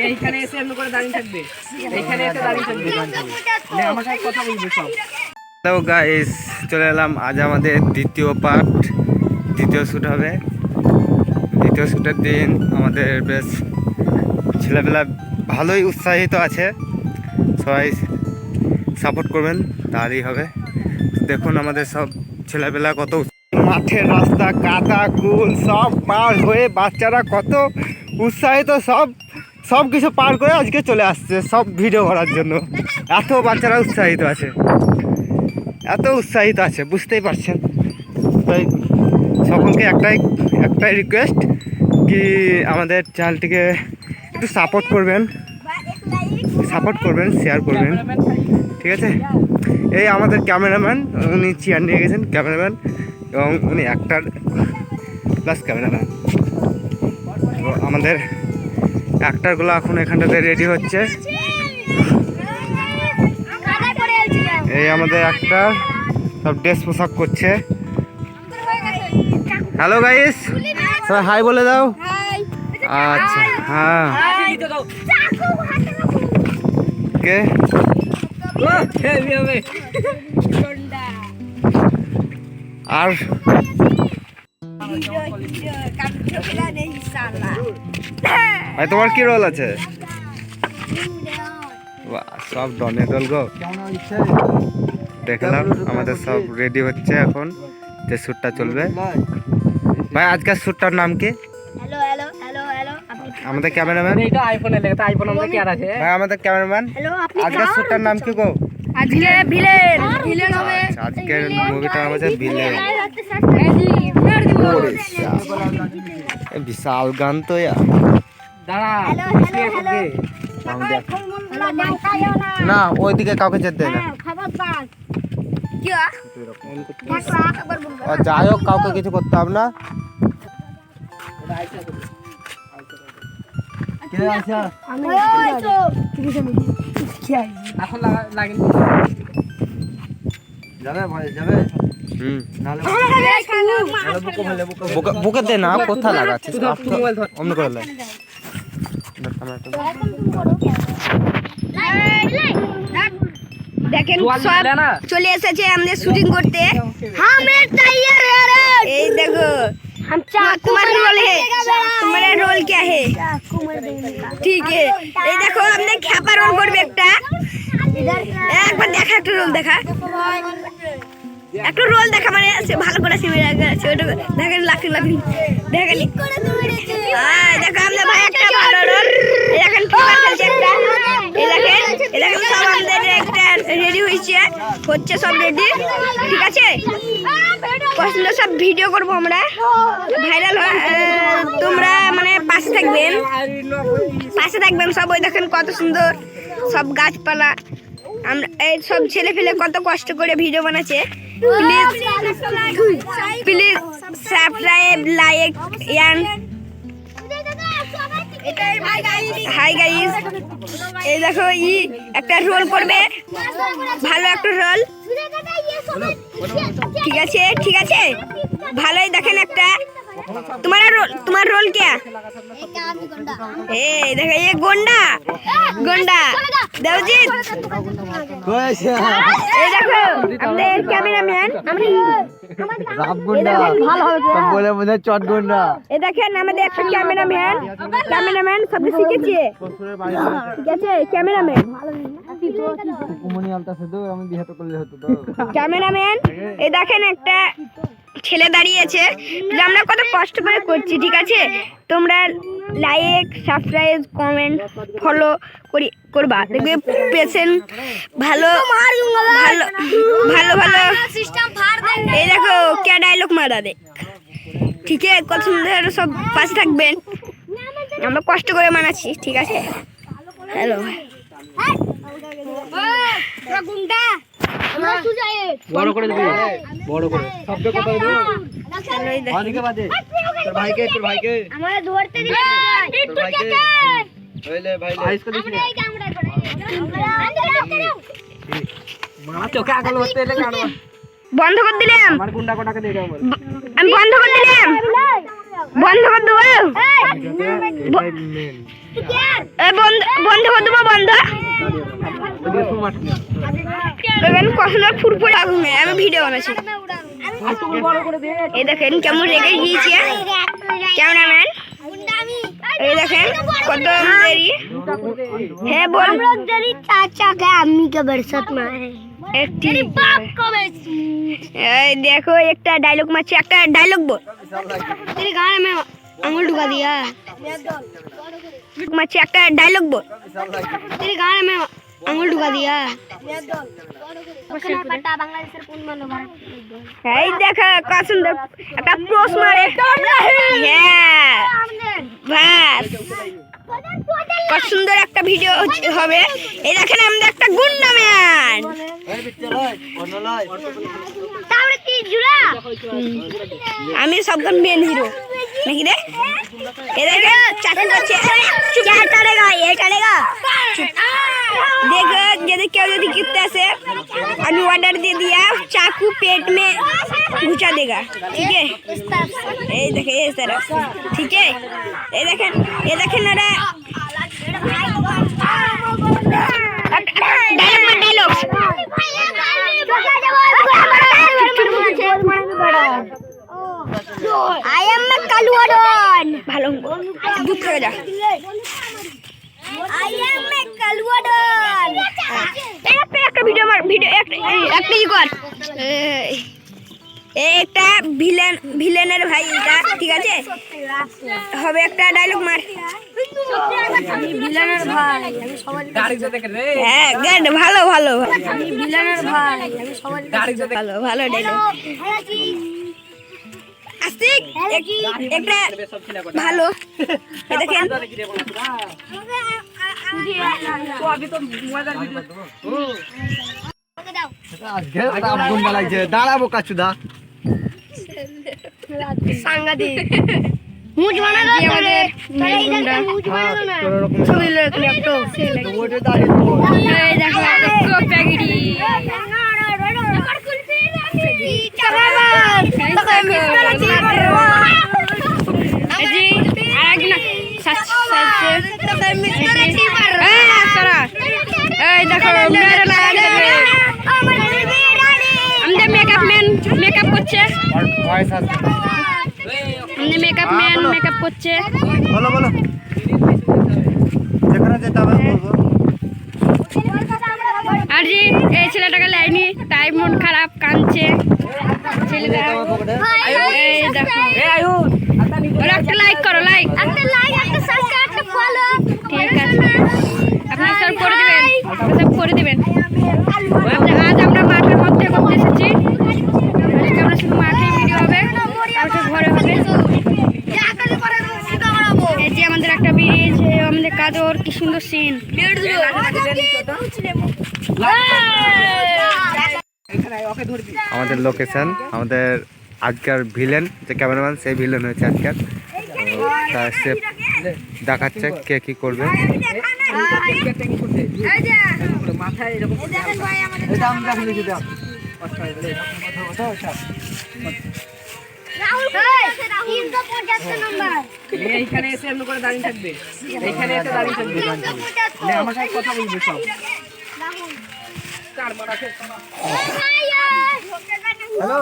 এইখানে এসে এমন করে দাঁড়িয়ে থাকবে, এইখানে এসে দাঁড়িয়ে থাকবে, আমার সাথে কথা বলবে সব। তো গাইস চলে এলাম, আজ আমাদের দ্বিতীয় পার্ট, দ্বিতীয় শ্যুট হবে। দ্বিতীয় শ্যুটের দিন আমাদের বেশ ছেলেবেলা ভালোই উৎসাহিত আছে, সবাই সাপোর্ট করবেন তাহলেই হবে। দেখুন আমাদের সব ছেলেবেলা কত মাঠের রাস্তা কাদা কুল সব পার হয়ে বাচ্চারা কত উৎসাহিত, সব কিছু পার করে আজকে চলে আসছে সব ভিডিও করার জন্য। এত বাচ্চারা উৎসাহিত আছে, এত উৎসাহিত আছে বুঝতেই পারছেন। তাই সকলকে একটাই রিকোয়েস্ট কি আমাদের চ্যানেলটিকে একটু সাপোর্ট করবেন, শেয়ার করবেন, ঠিক আছে। এই আমাদের ক্যামেরাম্যান, উনি চেয়ার নিয়ে গেছেন ক্যামেরাম্যান, এবং উনি অ্যাক্টার প্লাস ক্যামেরাম্যান। তো আমাদের অ্যাক্টারগুলো এখন এখানটাতে রেডি হচ্ছে। এই আমাদের অ্যাক্টার সব ড্রেস পোশাক করছে। হ্যালো গাইস, সবাই হাই বলে দাও। আচ্ছা হ্যাঁ, কে আর ভাই তোমার কি রোল আছে? সব ডনে রোল গো। দেখলাম আমাদের সব রেডি হচ্ছে এখন, যে শ্যুটটা চলবে। ভাই আজকের শ্যুটটার নাম কি? আমাদের ক্যামেরাম্যান, এইটা আইফোনে লেখা, আইফোন আমাদের কি আর আছে ভাই আমাদের ক্যামেরাম্যান, আজকের শ্যুটটার নাম কি গো? আজকে ভিলেন হবে। আজকের মুভিটার নাম হচ্ছে ভিলেন। বিশাল গান তো দাঁড়া না, ওইদিকে কাউকে যেতে না। যাই হোক কাউকে কিছু করতে হবে না। এখন লাগেন যাবে ভাই যাবে। বুকে দে না, কোথা লাগাচ্ছিস অমনি করে লাই। দেখেন সব চলে এসেছে আমাদের শুটিং করতে। এই দেখো तुम्हारा रोल है, तुम्हारा रोल क्या है? ठीक है, ये देखो हमने ख्यापा रोल कर बेटा। एक बार देखा एक रोल देखा, एक रोल देखा मैंने से ভালো করে সিমে রাখা ছোট দেখেন লাখ দেখেন। দেখো हमने भाई একটা ভালো রোল দেখেন কি করছে একটা। এই দেখেন সব আমাদের একটা রেডি হচ্ছে সব রেডি, ঠিক আছে। পছন্দ সব ভিডিও করবো আমরা, ভাইরাল তোমরা মানে পাশে থাকবেন সব। ওই দেখেন কত সুন্দর সব গাছপালা, আমরা এই সব ছেলে ফেলে কত কষ্ট করে ভিডিও বানাচ্ছে। Please subscribe like and hi guys. এই দেখো একটা রোল করবে, ভালো একটা রোল, ঠিক আছে ভালোই। দেখেন একটা তোমার রোল क्या? এই দেখো ये गोंडा देवजीत। এই দেখো আমাদের ক্যামেরাম্যান ভালো হবে বলে চট গোন্ডা। এই দেখেন আমাদের একটা ক্যামেরাম্যান সব শিখেছে, ঠিক আছে। ক্যামেরাম্যান এই দেখেন একটা ছেলে দাঁড়িয়েছে, আমরা কত কষ্ট করে করছি, ঠিক আছে। তোমরা লাইক সাবস্ক্রাইব কমেন্ট ফলো করবা, দেখবে পেশেন্ট ভালো। এই দেখো কে ডায়লগ মারা দেখ, ঠিক আছে। কত সুন্দর সব পাশে থাকবেন, আমরা কষ্ট করে মানাচ্ছি, ঠিক আছে। হ্যালো বড় করে দিবি, বড় করে শব্দ কথা দিবি। ওদিকে বাজে তোর ভাইকে আমরা ধরতে দিবি, তোর ভাইকে হইলে ভাই আইসকো দিবি মারা চোখে আগল হতে এলে কাটবা। বন্ধ করে দিলাম, আমার গুন্ডা কোটাকে দিয়ে দাও, আমি বন্ধ করে দিলাম। বন্ধ করে দেবো বন্ধ করে দেবো বন্ধ কখনো ফুরফুরে আগুনে আমি ভিডিও বানাচ্ছি এই দেখেন কেমন রেখে গিয়েছি ক্যামেরাম্যান এই দেখেন কত দেরি হ্যাঁ बोल तेरी चाचा का अम्मी का बरसात में है एक तेरे बाप को এই দেখো একটা ডায়লগ মারছি একটা ডায়লগ বল तेरे गाने में आंगुल ढुका दिया मारছি একটা ডায়লগ বল तेरे गाने में आंगुल ढुका दिया এই দেখো কত সুন্দর একটা প্রশ্ন মারে হ্যাঁ বাস কত সুন্দর একটা ভিডিও হবে এই দেখেন আমাদের একটা গুন্ডা ম্যান আমি সবজন মেন হিরো নাকি রে এই দেখেন চাকরি করছে देखो यदि क्या यदि कितने से अनु ऑर्डर दे दिया चाकू पेट में घुसा देगा ठीक है ये देखे इस तरह ठीक है ये देखें ना डायलॉग आई एम कालुआडन ভালো দুধ খেয়ে যা I am a Kalwadon. একটা ভিডিও আমার ভিডিও একটা ই কর একটা ভিলেনের ভাই এটা ঠিক আছে হবে একটা ডায়লগ মার আমি ভিলেনের ভাই আমি সবার গাড়ি যেতে রে হ্যাঁ গাড়ি ভালো ভালো আমি ভিলেনের ভাই আমি সবার গাড়ি যেতে ভালো ভালো ডায়লগ আস্তিক একটা ভালো দেখেন তো अभी तो मजा वीडियो আজকে আপ গুন্ডা লাগছে দাঁড়াবো কাচুদা সাংগাদি মুজ বানা দাও আমাদের গুন্ডা ছবি লাগে একটু ওটা দাঁড়িয়ে এই দেখো তো প্যাকেটি মেকআপ করছে মেকআপ ম্যান মেকআপ করছে বলো বলো যেখানে যেতে হবে বলবো আর জি এই ছেলেটাকে লাইনি তাই মন খারাপ কাঁদছে ছেলেটা এই দেখো ওরা একটা লাইক করো লাইক একটা সাবস্ক্রাইব একটা ফলো ঠিক আছে আপনারা সব করে দিবেন সব করে দিবেন আজ আমরা মাঠের মধ্যে করতে এসেছি আমরা শুধু মাঠে ভিডিও হবে তারপর ঘরে হবে এই যে আমাদের একটা ব্রিজ আমাদের কাদর কি সুন্দর সিন আমাদের লোকেশন আমাদের আজকের ভিলেন যে ক্যামেরাম্যান সেই ভিলেন হয়েছে আজকের তা সে দেখাচ্ছে কে কি করবে এইখানে এসে এমন করে দাঁড়িয়ে থাকবে এইখানে এসে দাঁড়িয়ে থাকবে আমার সাথে কথা বলবে সব হ্যালো